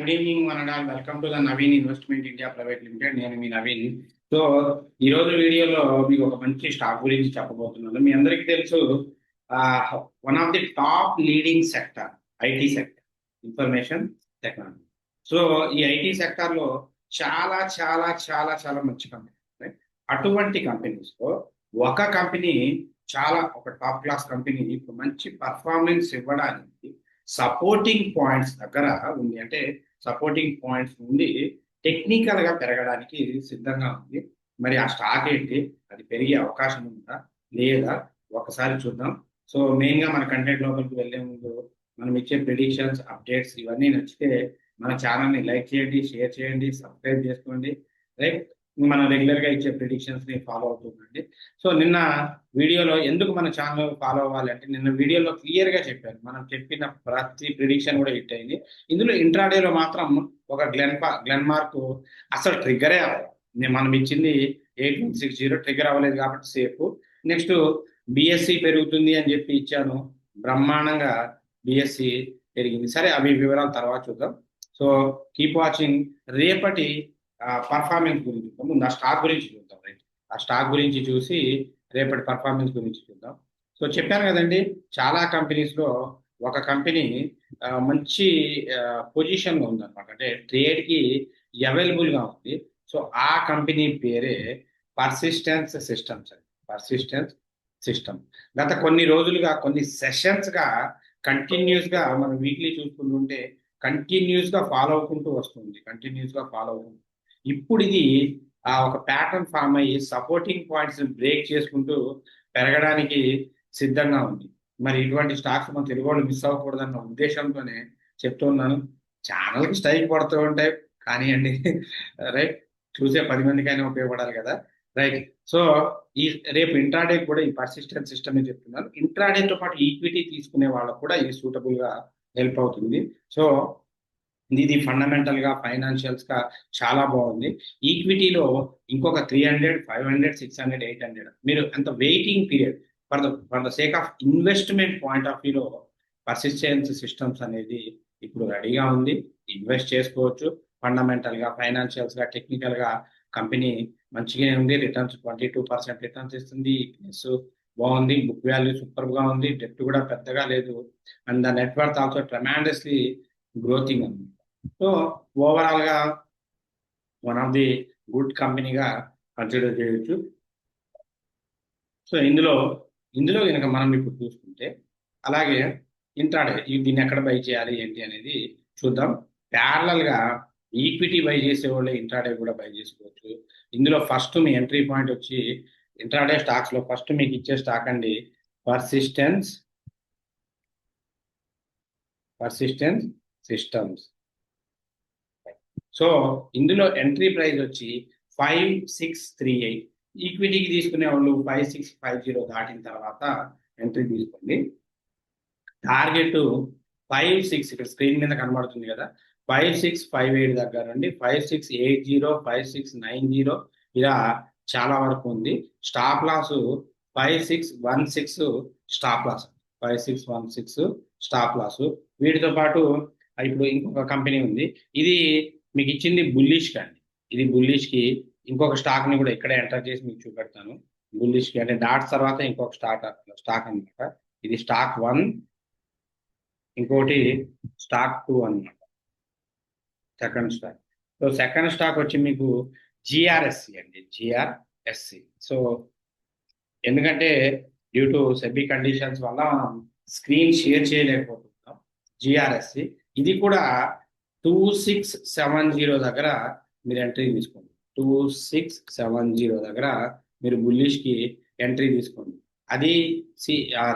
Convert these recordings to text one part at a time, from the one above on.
Good evening one and all. Welcome to the Naveen investment India private limited. నేను మీ Naveen. So ఈ రోజు వీడియోలో మీకు ఒక మంచి స్టాక్ గురించి చెప్పబోతున్నాను. మీ అందరికీ తెలుసు, one of the top leading sector IT sector, information technology. So ఈ ఐటీ సెక్టర్ లో చాలా చాలా చాలా చాలా మంచి కంపెనీ. అటువంటి కంపెనీస్ లో ఒక కంపెనీ, ఒక టాప్ క్లాస్ కంపెనీ ఇప్పుడు మంచి పర్ఫార్మెన్స్ ఇవ్వడానికి సపోర్టింగ్ పాయింట్స్ దగ్గర ఉంది. అంటే సపోర్టింగ్ పాయింట్స్ నుండి టెక్నికల్ గా పెరగడానికి సిద్ధంగా ఉంది. మరి ఆ స్టాక్ ఏంటి, అది పెరిగే అవకాశం ఉందా లేదా ఒకసారి చూద్దాం. సో మెయిన్ గా మన కంటెంట్ లోపలికి వెళ్లే ముందు మనం ఇచ్చే ప్రిడిక్షన్స్, అప్డేట్స్ ఇవన్నీ నచ్చితే మన ఛానల్ ని లైక్ చేయండి, షేర్ చేయండి, సబ్స్క్రైబ్ చేసుకోండి. రైట్, మనం రెగ్యులర్ గా ఇచ్చే ప్రిడిక్షన్స్ ని ఫాలో అవుతుందండి. సో నిన్న వీడియోలో ఎందుకు మన ఛానల్ ఫాలో అవ్వాలి అంటే, నిన్న వీడియోలో క్లియర్ గా చెప్పాను, మనం చెప్పిన ప్రతి ప్రిడిక్షన్ కూడా హిట్ అయింది. ఇందులో ఇంట్రాడేలో మాత్రం ఒక గ్లెన్మార్క్ అసలు ట్రిగ్గరే అవ్వాలి. మనం ఇచ్చింది 8160 ట్రిగ్గర్ అవ్వలేదు కాబట్టి సేఫ్. నెక్స్ట్ బిఎస్సి పెరుగుతుంది అని చెప్పి ఇచ్చాను, బ్రహ్మాండంగా బిఎస్సి పెరిగింది. సరే, అవి వివరాలు తర్వాత చూద్దాం. So keep watching. రేపటి పర్ఫార్మెన్స్ గురించి ముందు ఆ స్టాక్ గురించి చూద్దాం. రైట్, ఆ స్టాక్ గురించి చూసి రేపటి పర్ఫార్మెన్స్ గురించి చూద్దాం. సో చెప్పాను కదండి, చాలా కంపెనీస్ లో ఒక కంపెనీ మంచి పొజిషన్ లో ఉందన్నమాట, అంటే ట్రేడ్ కి అవైలబుల్ గా ఉంది. సో ఆ కంపెనీ పేరే పర్సిస్టెన్స్ సిస్టమ్స్ అండి. పర్సిస్టెన్స్ సిస్టమ్ గత కొన్ని రోజులుగా, కొన్ని సెషన్స్ గా కంటిన్యూస్ గా మనం వీక్లీ చూసుకుంటుంటే కంటిన్యూస్ గా ఫాలో అవుకుంటూ వస్తుంది. ఇప్పుడు ఇది ఒక ప్యాటర్న్ ఫామ్ అయ్యి సపోర్టింగ్ పాయింట్స్ బ్రేక్ చేసుకుంటూ పెరగడానికి సిద్ధంగా ఉంది. మరి ఇటువంటి స్టాక్స్ మన తెలుగు వాళ్ళు మిస్ అవ్వకూడదన్న ఉద్దేశంతోనే చెప్తున్నాను. ఛానల్కి స్ట్రైక్ పడుతూ ఉంటాయి కానివ్వండి, రైట్, చూసే 10 మందికైనా ఉపయోగపడాలి కదా. రైట్, సో ఈ రేపు ఇంట్రాడే కూడా ఈ పర్సిస్టెంట్ సిస్టమ్ చెప్తున్నాను. ఇంట్రాడేతో పాటు ఈక్విటీ తీసుకునే వాళ్ళకు కూడా ఇది సూటబుల్ గా హెల్ప్ అవుతుంది. సో ఇది ఫండమెంటల్ గా, ఫైనాన్షియల్స్ గా చాలా బాగుంది. ఈక్విటీలో ఇంకొక 300, 500, 600, 800 మీరు అంత waiting period for the sake of investment point of వ్యూలో పర్సిస్టెన్స్ సిస్టమ్స్ అనేది ఇప్పుడు రెడీగా ఉంది. ఇన్వెస్ట్ చేసుకోవచ్చు. ఫండమెంటల్ గా, ఫైనాన్షియల్స్ గా, టెక్నికల్ గా కంపెనీ మంచిగానే ఉంది. రిటర్న్స్ 22% రిటర్న్స్ ఇస్తుంది. ప్లస్ బాగుంది. బుక్ వాల్యూ సూపర్ గా ఉంది. డెప్ట్ కూడా పెద్దగా లేదు. And the network also tremendously growthing ఉంది. సో ఓవరాల్ గా వన్ ఆఫ్ ది గుడ్ కంపెనీగా కన్సిడర్ చేయొచ్చు. సో ఇందులో కనుక మనం ఇప్పుడు చూసుకుంటే, అలాగే ఇంట్రాడే దీన్ని ఎక్కడ బై చేయాలి ఏంటి అనేది చూద్దాం. ప్యారలల్ గా ఈక్విటీ బై చేసే వాళ్ళే ఇంట్రాడే కూడా బై చేసుకోవచ్చు. ఇందులో ఫస్ట్ మీ ఎంట్రీ పాయింట్ వచ్చి ఇంట్రాడే స్టాక్స్ లో ఫస్ట్ మీకు ఇచ్చే స్టాక్ అండి పర్సిస్టెన్స్ సిస్టమ్స్. సో ఇందులో ఎంట్రీ ప్రైస్ వచ్చి 5638. ఈక్విటీకి తీసుకునే వాళ్ళు 5650 దాటిన తర్వాత ఎంట్రీ తీసుకోండి. టార్గెట్ 56, ఇక్కడ స్క్రీన్ మీద కనబడుతుంది కదా, 5658 దగ్గర నుండి 5680, 5690 ఇలా చాలా వరకు ఉంది. Stop loss 5616 stop loss, 5616 stop loss. వీటితో పాటు ఇప్పుడు ఇంకొక కంపెనీ ఉంది. ఇది మీకు ఇచ్చింది బుల్లిష్ కండి. ఇది బుల్లిష్ కి ఇంకొక స్టాక్ ని కూడా ఇక్కడ ఎంటర్ చేసి మీకు చూపెడతాను. బుల్లిష్ కి అంటే డాట్స్ తర్వాత ఇంకొక స్టాక్ అనమాట. ఇది స్టాక్ 1, ఇంకోటి స్టాక్ 2 అనమాట, second stock. So second stock వచ్చి మీకు జిఆర్ఎస్సి అండి, జిఆర్ఎస్సి. సో ఎందుకంటే డ్యూ టు సెబీ కండిషన్స్ వల్ల స్క్రీన్ షేర్ చేయలేకపోతున్నాం. జిఆర్ఎస్సి ఇది కూడా 2670 దగ్గర మీరు ఎంట్రీ తీసుకోండి. 2670 దగ్గర మీరు బుల్లిష్ కి ఎంట్రీ తీసుకోండి. అది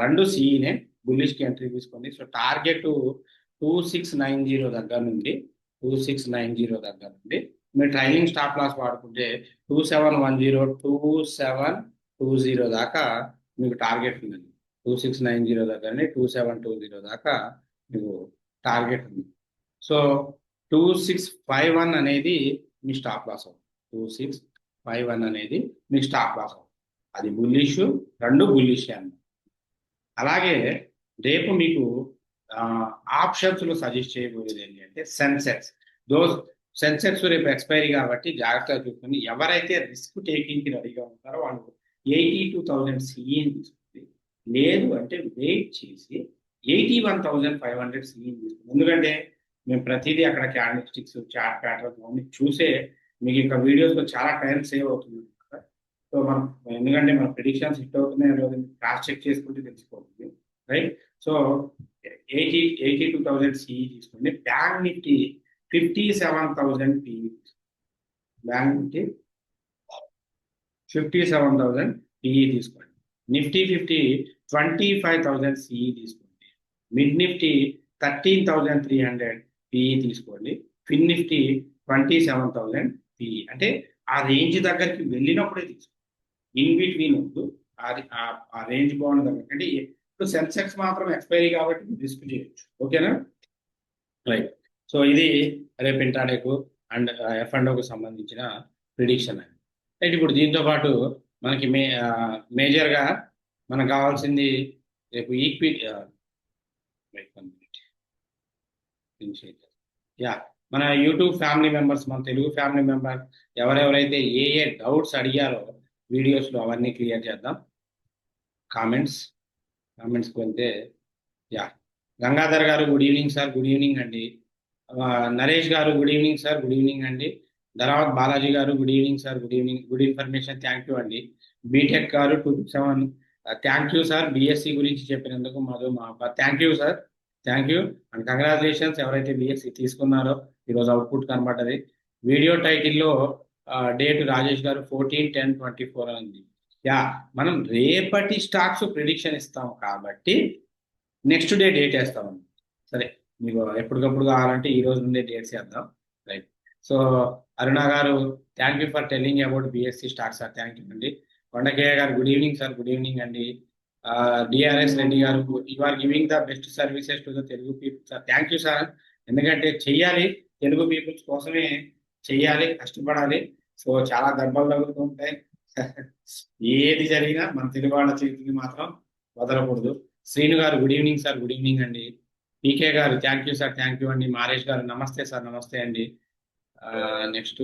రెండు సిఈనే, బుల్లిష్ కి ఎంట్రీ తీసుకోండి. సో టార్గెట్ 2690 దగ్గర నుండి మీరు ట్రైలింగ్ స్టాప్ లాస్ వాడుకుంటే 2710, 2720 దాకా మీకు టార్గెట్ ఉందండి. 2690 దగ్గర 2720 దాకా మీకు టార్గెట్ ఉంది. సో 2651 అనేది మీ స్టాప్ లాస్ అవుతుంది. 2651 అనేది మీ స్టాప్ లాస్ అవుతుంది. అది బుల్లిష్, రెండు బుల్లిష్ అన్నమాట. అలాగే రేపు మీకు ఆప్షన్స్ లో సజెస్ట్ చేయబోయేది ఏంటి అంటే సెన్సెక్స్. దోస్ సెన్సెక్స్ రేపు ఎక్స్పైరీ కాబట్టి జాగ్రత్తగా చూసుకొని ఎవరైతే రిస్క్ టేకింగ్ కి రెడీగా ఉంటారో వాళ్ళు 82,000 సిఈని తీసుకుంది. లేదు అంటే వెయిట్ చేసి 81,500 సిఈని తీసుకుంది. ఎందుకంటే మేము ప్రతిదీ అక్కడ క్యాండిల్ స్టిక్స్ చార్ట్ ప్యాటర్న్ అన్ని చూసే మీకు ఇంకా వీడియోస్లో చాలా టైం సేవ్ అవుతుంది కదా. సో మనం ఎందుకంటే మన ప్రిడిక్షన్స్ హిట్ అవుతున్నాయి రోజు క్రాస్ చెక్ చేసుకుంటే తెలిసిపోతుంది, రైట్. సో 82,000 సిఈ తీసుకోండి. Bank Nifty 57,000 PE, bank Nifty 57,000 PE తీసుకోండి. నిఫ్టీ 25,000 సిఈ తీసుకోండి. మిడ్ నిఫ్టీ 13,300 పిఈ తీసుకోండి. ఫిన్ నిఫ్టీ 27,000 పిఈ. అంటే ఆ రేంజ్ దగ్గరికి వెళ్ళినప్పుడే తీసుకోండి, ఇన్ బిట్వీన్ వద్దు. ఆ రేంజ్ బాగుంది దగ్గర అంటే ఇప్పుడు సెన్సెక్స్ మాత్రం ఎక్స్పైరీ కాబట్టి రిస్క్ చేయొచ్చు. ఓకేనా, రైట్. సో ఇది రేపు ఇంట్రాడేకు అండ్ F&Oకు సంబంధించిన ప్రిడిక్షన్ అండి. రైట్. ఇప్పుడు దీంతో పాటు మనకి మేజర్గా మనకు కావాల్సింది రేపు ఈక్విటీ మన యూట్యూబ్ ఫ్యామిలీ మెంబర్స్, మన తెలుగు ఫ్యామిలీ మెంబర్ ఎవరెవరైతే ఏ డౌట్స్ అడిగారో వీడియోస్లో అవన్నీ క్లియర్ చేద్దాం. కామెంట్స్కి వెళ్తే గంగాధర్ గారు good evening sir. Good evening అండి. నరేష్ గారు good evening sir. Good evening అండి. ధరావత్ బాలాజీ గారు good evening sir. Good evening. Good information, thank you అండి. బీటెక్ గారు 267 థ్యాంక్ యూ సార్. బిఎస్సి గురించి చెప్పినందుకు Madhu thank you sir, thank you and congratulations. ఎవరైతే BSc తీసుకున్నారో ఈరోజు అవుట్పుట్ కనబడ్డది. వీడియో టైటిల్లో డేట్ రాజేష్ గారు 14/10/24 ఉంది. మనం రేపటి స్టాక్స్ ప్రిడిక్షన్ ఇస్తాం కాబట్టి నెక్స్ట్ డే డేట్ వేస్తామండి. సరే, మీకు ఎప్పటికప్పుడు కావాలంటే ఈ రోజు నుండే డేట్స్ వేద్దాం, రైట్. సో అరుణ గారు thank you for telling about BSC stock sir, thank you అండి. కొండకేయ గారు good evening sir. Good evening అండి. డిఆర్ఎస్ రెడ్డి గారు you are giving the best services to the Telugu people sir, thank you sir. ఎందుకంటే చెయ్యాలి, Telugu peoples కోసమే చెయ్యాలి, కష్టపడాలి. సో చాలా దెబ్బలు తగులుతూ ఉంటాయి. ఏది జరిగినా మన తెలుగు వాళ్ళ చేతికి మాత్రం వదలకూడదు. శ్రీను గారు good evening sir. Good evening అండి. పీకే గారు thank you sir, thank you అండి. మారేష్ గారు నమస్తే సార్. నమస్తే అండి. నెక్స్ట్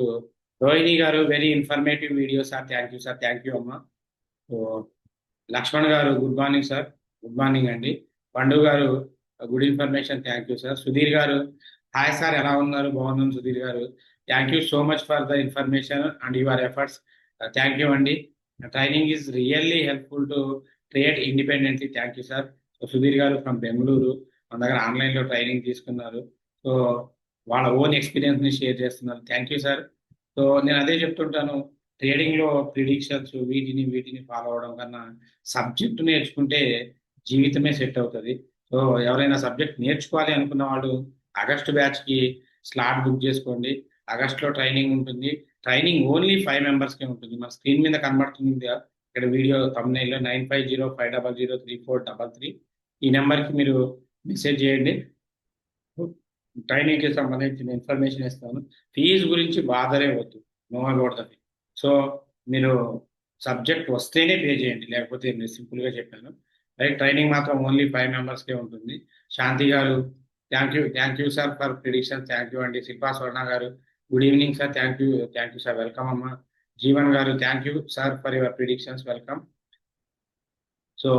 రోహిణి గారు very informative video sir, thank you sir, thank you అమ్మా. సో లక్ష్మణ్ గారు good morning sir. Good morning అండి. పండు గారు good information, thank you sir. Sudheer గారు హాయ్ సార్, ఎలా ఉన్నారు? బాగున్నాను సుధీర్ గారు. Thank you so much for the information and your efforts, thank you అండి. Training is really helpful to trade independently, thank you sir. So Sudheer గారు from Bengaluru మన దగ్గర ఆన్లైన్లో ట్రైనింగ్ తీసుకున్నారు. సో వాళ్ళ ఓన్ ఎక్స్పీరియన్స్ని షేర్ చేస్తున్నారు, థ్యాంక్ యూ సార్. సో నేను అదే చెప్తుంటాను, ట్రేడింగ్లో ప్రిడిక్షన్స్ వీటిని ఫాలో అవడం కన్నా సబ్జెక్ట్ నేర్చుకుంటే జీవితమే సెట్ అవుతుంది. సో ఎవరైనా సబ్జెక్ట్ నేర్చుకోవాలి అనుకున్న వాళ్ళు ఆగస్టు బ్యాచ్కి స్లాట్ బుక్ చేసుకోండి. ఆగస్టులో ట్రైనింగ్ ఉంటుంది. ట్రైనింగ్ ఓన్లీ 5 మెంబర్స్కే ఉంటుంది. మన స్క్రీన్ మీద కనబడుతుంది ఇక్కడ వీడియో తమ్నైల్లో 9505003433 ఈ నెంబర్కి మీరు మెసేజ్ చేయండి. ట్రైనింగ్కి సంబంధించిన ఇన్ఫర్మేషన్ ఇస్తాను. ఫీజు గురించి బాధరే వద్దు, no about the fee. So మీరు సబ్జెక్ట్ వస్తేనే పే చేయండి, లేకపోతే నేను సింపుల్గా చెప్పాను, రైట్. ట్రైనింగ్ మాత్రం ఓన్లీ 5 మెంబర్స్కే ఉంటుంది. శాంతి గారు thank you sir for prediction, thank you అండి. శిల్పా స్వర్ణ గారు good evening sir, thank you sir, welcome అమ్మా. జీవన్ గారు thank you sir for your predictions, welcome. So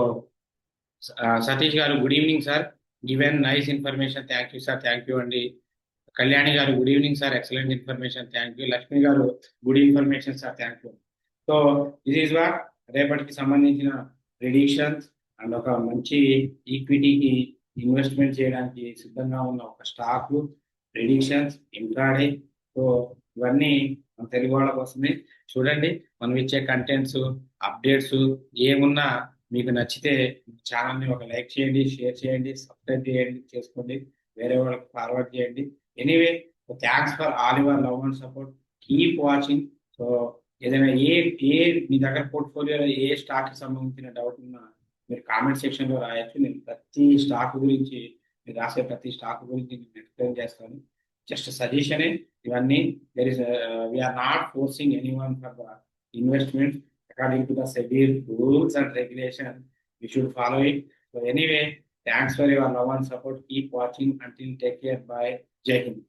Satish గారు good evening sir, given nice information, thank you sir, thank you అండి. కళ్యాణి గారు good evening sir, excellent information, thank you. Lakshmi గారు good information sir, thank you. So this is what రేపటికి సంబంధించిన predictions and ఒక మంచి ఈక్విటీకి investment చేయడానికి సిద్ధంగా ఉన్న ఒక స్టాక్ ప్రిడిక్షన్స్ ఇంట్రాడే. సో ఇవన్నీ మన తెలుగు వాళ్ళ కోసమే. చూడండి, మనం ఇచ్చే కంటెంట్స్ అప్డేట్స్ ఏమున్నా మీకు నచ్చితే ఛానల్ని ఒక లైక్ చేయండి, షేర్ చేయండి, సబ్స్క్రైబ్ చేసుకోండి, వేరే వాళ్ళకి ఫార్వర్డ్ చేయండి. Anyway, thanks for all your love and support, keep watching. So ఏదైనా మీ దగ్గర పోర్ట్ఫోలియోలో ఏ స్టాక్కి సంబంధించిన డౌట్ ఉన్నా మీరు కామెంట్ సెక్షన్లో రాయొచ్చు. నేను ప్రతి స్టాక్ గురించి, మీరు రాసే ప్రతి స్టాక్ గురించి నేను ఎక్స్ప్లెయిన్ చేస్తాను. జస్ట్ సజెషనే ఇవన్నీ. We are not forcing anyone for the investment. According to the SEBI rules and regulation, we should follow it. So anyway, thanks for your love and support. Keep watching. Until take care. Bye. Jai Hind.